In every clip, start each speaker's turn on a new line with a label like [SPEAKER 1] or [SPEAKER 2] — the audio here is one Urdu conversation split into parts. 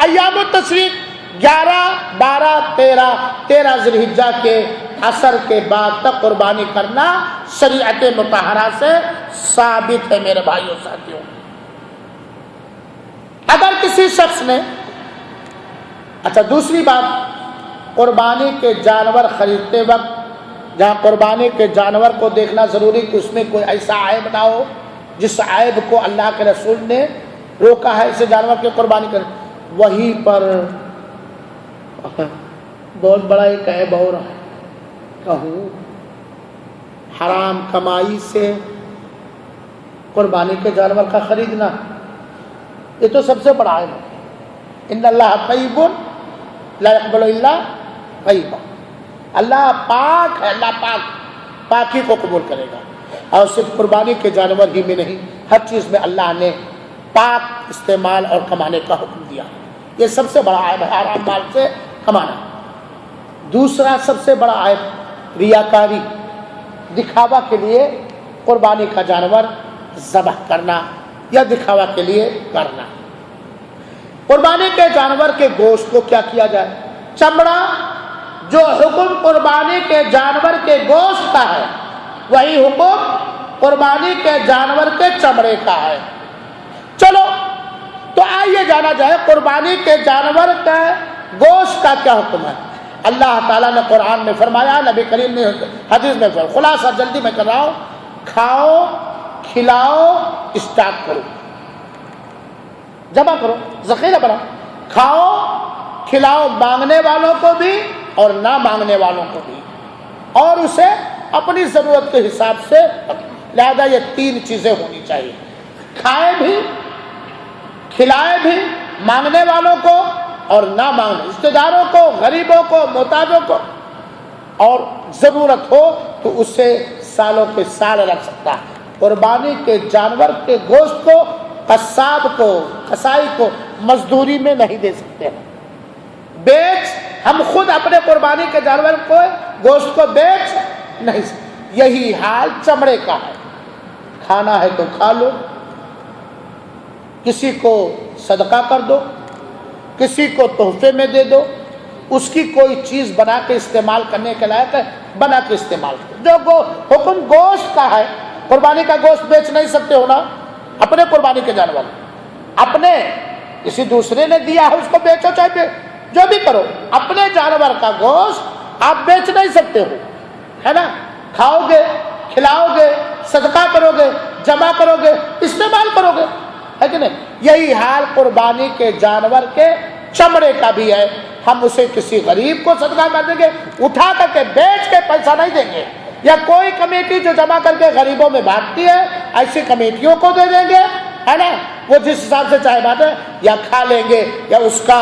[SPEAKER 1] ایام التشریق 11، 12، 13 ذی الحجہ کے عصر کے بعد تک قربانی کرنا شریعت مطہرہ سے ثابت ہے میرے بھائیوں ساتھیوں۔ اگر کسی شخص نے، اچھا دوسری بات، قربانی کے جانور خریدتے وقت جہاں قربانی کے جانور کو دیکھنا ضروری کہ اس میں کوئی ایسا عیب نہ ہو جس عیب کو اللہ کے رسول نے روکا ہے اسے جانور کی قربانی کریں۔ وہیں پر بہت بڑا ایک عیب ہو رہا ہے، کہوں حرام کمائی سے قربانی کے جانور کا خریدنا، یہ تو سب سے بڑا عیب ہے۔ ان اللہ طیب لا يقبل الا طیبا، اللہ پاک ہے، اللہ پاکی کو قبول کرے گا۔ اور صرف قربانی کے جانور ہی میں نہیں، ہر چیز میں اللہ نے پاک استعمال اور کمانے کا حکم دیا۔ یہ سب سے بڑا عیب ہے، حرام مال سے کمانا۔ دوسرا سب سے بڑا عیب ریاکاری، دکھاوا کے لیے قربانی کا جانور ذبح کرنا یا دکھاوا کے لیے کرنا۔ قربانی کے جانور کے گوشت کو کیا کیا جائے؟ چمڑا، جو حکم قربانی کے جانور کے گوشت کا ہے وہی حکم قربانی کے جانور کے چمڑے کا ہے۔ چلو تو آئیے جانا جائے قربانی کے جانور کا گوشت کا کیا حکم ہے۔ اللہ تعالیٰ نے قرآن میں فرمایا، نبی کریم نے حدیث میں فرمایا، خلاصہ جلدی میں کر رہا ہوں، کھاؤ کھلاؤ اسٹاک کرو، جمع کرو، ذخیرہ بناؤ، کھاؤ کھلاؤ مانگنے والوں کو بھی اور نہ مانگنے والوں کو بھی، اور اسے اپنی ضرورت کے حساب سے۔ لہذا یہ 3 چیزیں ہونی چاہیے، کھائے بھی، کھلائے بھی مانگنے والوں کو اور نہ مانگنے، رشتے داروں کو، غریبوں کو، محتاجوں کو، اور ضرورت ہو تو اسے سالوں کے سال رکھ سکتا ہے۔ قربانی کے جانور کے گوشت کو قصاب کو، قصائی کو مزدوری میں نہیں دے سکتے ہیں، ہم خود اپنے قربانی کے جانور کو گوشت کو بیچ نہیں سکتے۔ یہی حال چمڑے کا ہے، کھانا ہے تو کھا لو، کسی کو صدقہ کر دو، کسی کو تحفے میں دے دو، اس کی کوئی چیز بنا کے استعمال کرنے کے لائق ہے بنا کے استعمال کرو۔ جو حکم گوشت کا ہے، قربانی کا گوشت بیچ نہیں سکتے ہو نا، اپنے قربانی کے جانور اپنے، کسی دوسرے نے دیا ہے اس کو بیچو چاہے جو بھی کرو، اپنے جانور کا گوشت آپ بیچ نہیں سکتے ہو، ہے نا؟ کھاؤ گے، کھلاؤ گے، صدقہ کرو گے، جمع کرو گے، استعمال کرو گے، ہے کہ نہیں؟ یہی حال قربانی کے جانور کے چمڑے کا بھی ہے۔ ہم اسے کسی غریب کو صدقہ کر دیں گے، اٹھا کر کے بیچ کے پیسہ نہیں دیں گے، یا کوئی کمیٹی جو جمع کر کے غریبوں میں بانٹتی ہے ایسی کمیٹیوں کو دے دیں گے، ہے نا؟ وہ جس حساب سے چاہے بانٹے، یا کھا لیں گے یا اس کا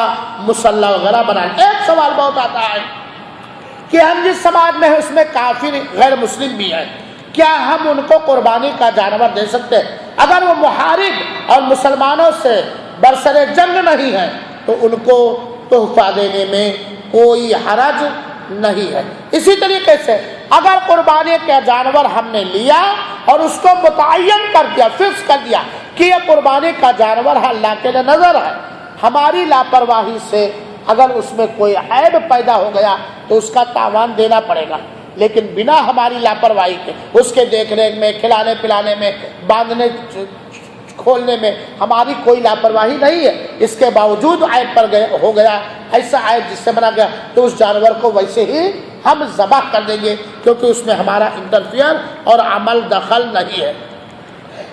[SPEAKER 1] مصلی وغیرہ بنا لیں۔ ایک سوال بہت آتا ہے کہ ہم جس سماج میں ہیں اس میں کافر غیر مسلم بھی ہیں، کیا ہم ان کو قربانی کا جانور دے سکتے ہیں؟ اگر وہ محارب اور مسلمانوں سے برسر جنگ نہیں ہے تو ان کو تحفہ دینے میں کوئی حرج نہیں ہے۔ اسی طریقے سے اگر قربانی کا جانور ہم نے لیا اور اس کو متعین کر دیا، فکس کر دیا کہ یہ قربانی کا جانور ہے، اللہ کے نظر ہے، ہماری لاپرواہی سے اگر اس میں کوئی عیب پیدا ہو گیا تو اس کا تاوان دینا پڑے گا، لیکن بنا ہماری لاپرواہی کے اس کے دیکھ ریکھ میں، کھلانے پلانے میں، باندھنے کھولنے میں ہماری کوئی لاپرواہی نہیں ہے، اس کے باوجود عیب پر ہو گیا، ایسا عیب جس سے بنا گیا، تو اس جانور کو ویسے ہی ہم ذبح کر دیں گے، کیونکہ اس میں ہمارا انٹرفیئر اور عمل دخل نہیں ہے۔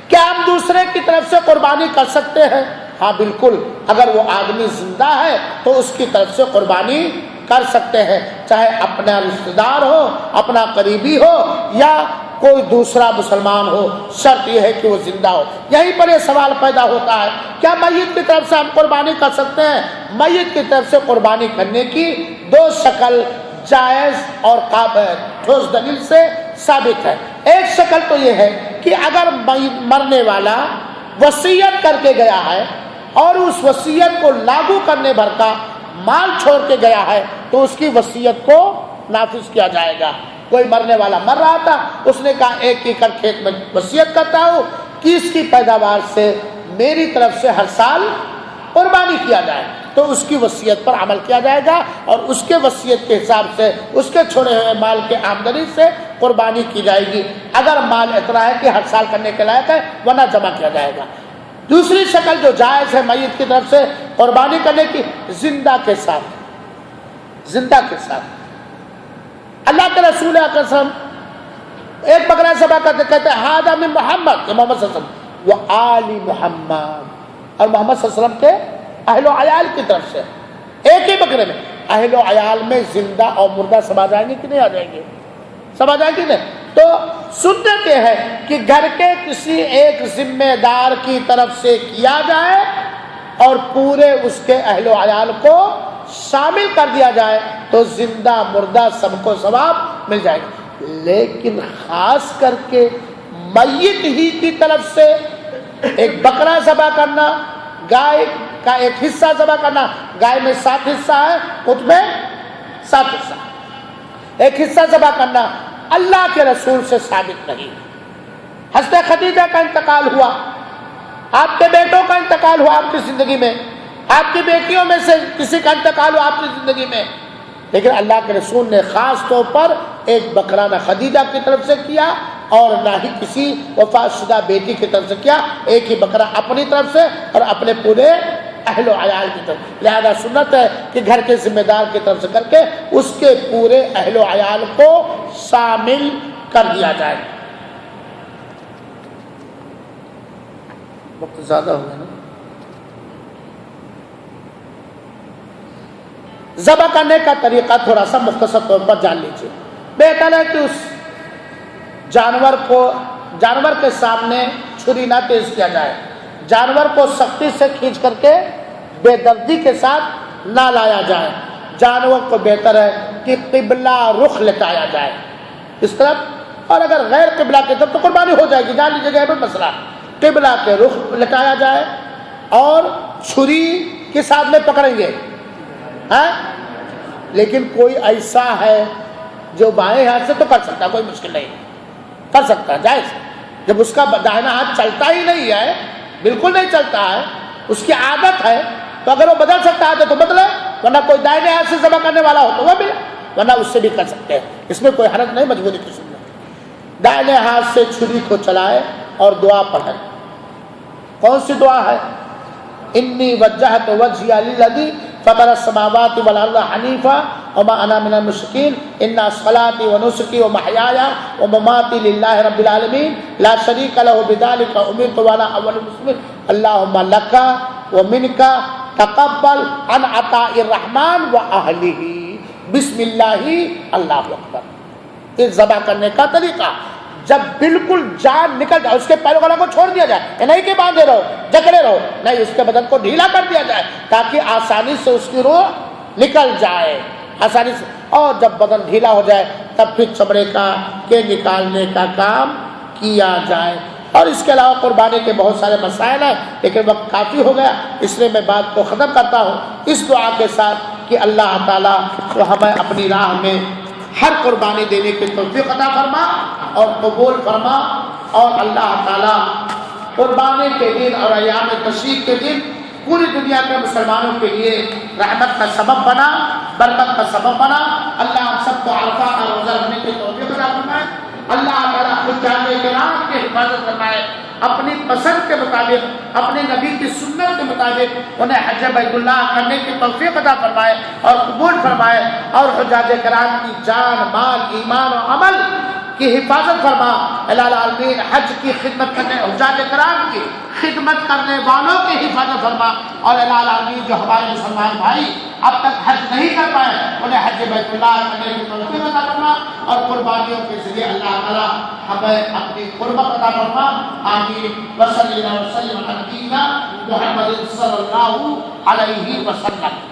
[SPEAKER 1] کیا ہم دوسرے کی طرف سے قربانی کر سکتے ہیں؟ ہاں بالکل، اگر وہ آدمی زندہ ہے تو اس کی طرف سے قربانی کر سکتے ہیں، چاہے اپنا رشتہ دار ہو، اپنا قریبی ہو، یا کوئی دوسرا مسلمان ہو، شرط یہ ہے کہ وہ زندہ ہو۔ یہیں پر یہ سوال پیدا ہوتا ہے، کیا میت کی طرف سے ہم قربانی کر سکتے ہیں؟ میت کی طرف سے قربانی کرنے کی 2 شکل جائز اور ٹھوس دلیل سے ثابت ہے۔ ایک شکل تو یہ ہے کہ اگر مرنے والا وصیت کر کے گیا ہے اور اس وصیت کو لاگو کرنے بھر کا مال چھوڑ کے گیا ہے تو اس کی وصیت کو نافذ کیا جائے گا۔ کوئی مرنے والا مر رہا تھا، اس نے کہا 1 ایکڑ کھیت میں وصیت کرتا ہوں کہ اس کی پیداوار سے میری طرف سے ہر سال قربانی کیا جائے، تو اس کی وصیت پر عمل کیا جائے گا اور اس کے وصیت کے حساب سے اس کے چھوڑے ہوئے مال کے آمدنی سے قربانی کی جائے گی، اگر مال اتنا ہے کہ ہر سال کرنے کے لائق ہے، ورنہ جمع کیا جائے گا۔ دوسری شکل جو جائز ہے میت کی طرف سے قربانی کرنے کی، زندہ کے ساتھ، زندہ کے ساتھ۔ اللہ کے رسول اکرم ایک بکرا ذبح کرتے کہتے ہیں ہذا من محمد، محمد صلی اللہ علیہ وسلم، و آل محمد، اور محمد صلی اللہ علیہ وسلم کے اہل و عیال کی طرف سے ایک ہی بکرے میں۔ اہل و عیال میں زندہ اور مردہ سب آ جائیں گے کہ نہیں آ جائیں گے؟ سب آ جائیں گے نہیں؟ تو سنت یہ ہے کہ گھر کے کسی ایک ذمہ دار کی طرف سے کیا جائے اور پورے اس کے اہل و عیال کو شامل کر دیا جائے تو زندہ مردہ سب کو ثواب مل جائے گا۔ لیکن خاص کر کے میت ہی کی طرف سے ایک بکرا ذبح کرنا، گائے کا ایک حصہ ذبح کرنا، گائے میں 7 حصہ ہے، اونٹ میں 7 حصہ، ایک حصہ ذبح کرنا اللہ کے رسول سے ثابت نہیں۔ حضرت خدیجہ کا انتقال ہوا، آپ کے بیٹوں کا انتقال ہوا آپ کی زندگی میں، آپ کی بیٹیوں میں سے کسی کا انتقال ہوا آپ کی زندگی میں، لیکن اللہ کے رسول نے خاص طور پر ایک بکرا نہ خدیجہ کی طرف سے کیا اور نہ ہی کسی وفات شدہ بیٹی کی طرف سے کیا، ایک ہی بکرا اپنی طرف سے اور اپنے پورے اہل و عیال کی طرف۔ لہذا سنت ہے کہ گھر کے ذمہ دار کی طرف سے کر کے اس کے پورے اہل و عیال کو شامل کر دیا جائے۔ وقت زیادہ ہو گیا نا؟ ذبح کرنے کا طریقہ تھوڑا سا مختصر طور پر جان لیجیے۔ بہتر ہے کہ اس جانور کے سامنے چھری نہ تیز کیا جائے، جانور کو سختی سے کھینچ کر کے بے دردی کے ساتھ نہ لایا جائے، جانور کو بہتر ہے کہ قبلہ رخ لٹایا جائے اس طرف، اور اگر غیر قبلہ کی طرف تو قربانی ہو جائے گی، جان لیجیے گا مسئلہ، قبلہ کے رخ لٹایا جائے اور چھری کے ساتھ میں پکڑیں گے، ہاں؟ لیکن کوئی ایسا ہے جو بائیں ہاتھ سے تو کر سکتا ہے، کوئی مشکل نہیں، کر سکتا ہے، جائز۔ جب اس کا داہنا ہاتھ چلتا ہی نہیں ہے، بالکل نہیں چلتا ہے، اس کی عادت ہے، تو اگر وہ بدل سکتا ہے تو بدلے، ورنہ کوئی دائیں ہاتھ سے ذبح کرنے والا ہو تو وہ بھی، ورنہ اس سے بھی کر سکتے ہیں، اس میں کوئی حرج نہیں، مجبوری کی صورت میں دائیں ہاتھ سے چھری کو چلائے اور دعا پڑھے۔ کون سی دعا ہے؟ انی وجہت وجہی للذی فطر السماوات والارض حنیفا وما انا من المشرکین ان صلاتي ونسکی ومحیای ومماتی للہ رب العالمین لا شریک لہ بذلک امرت وانا اول المسلمین اللہم لک ومنک تقبل عن عطاء الرحمن واہلہ بسم اللہ اللہ اکبر۔ اس ذبح کرنے کا طریقہ جب بالکل جان نکل جائے، اس کے پیروں گلا کو چھوڑ دیا جائے، نہیں کہ باندھے رہو جکڑے رہو، نہیں، اس کے بدن کو ڈھیلا کر دیا جائے تاکہ آسانی سے اس کی روح نکل جائے آسانی سے، اور جب بدن ڈھیلا ہو جائے تب پھر چمڑے کا کے نکالنے کا کام کیا جائے۔ اور اس کے علاوہ قربانی کے بہت سارے مسائل ہیں، لیکن وقت کافی ہو گیا، اس لیے میں بات کو ختم کرتا ہوں اس دعا کے ساتھ کہ اللہ تعالیٰ ہمیں اپنی راہ میں ہر قربانی دینے کی توفیق عطا فرما اور قبول فرما، اور اللہ تعالیٰ قربانی کے دن اور ایام تشریق کے دن پوری دنیا کے مسلمانوں کے لیے رحمت کا سبب بنا، برکت کا سبب بنا۔ اللہ ہم سب کو عرفہ کا روزہ رکھنے کی توفیق عطا فرمائے، اللہ تعالیٰ حجاج کرام کی حفاظت فرمائے، اپنی پسند کے مطابق، اپنے نبی کی سنت کے مطابق انہیں حج بیت اللہ کرنے کی توفیق عطا فرمائے اور قبول فرمائے، اور حجاج کرام کی جان، مال، ایمان اور عمل کی حفاظت فرما۔ العالمین حج کی خدمت کرنے، حجاج کرام کی خدمت کرنے والوں کی حفاظت فرما، اور العالمین جو ہمارے مسلمان بھائی اب تک حج نہیں کر پائے انہیں حج بیت اللہ کرنے کی توفیق عطا فرما، اور قربانیوں کے ذریعے اللہ تعالیٰ ہمیں اپنی قربت عطا فرما۔ آمین۔ وصلی اللہ وسلم علی نبینا محمد صلی اللہ علیہ وسلم۔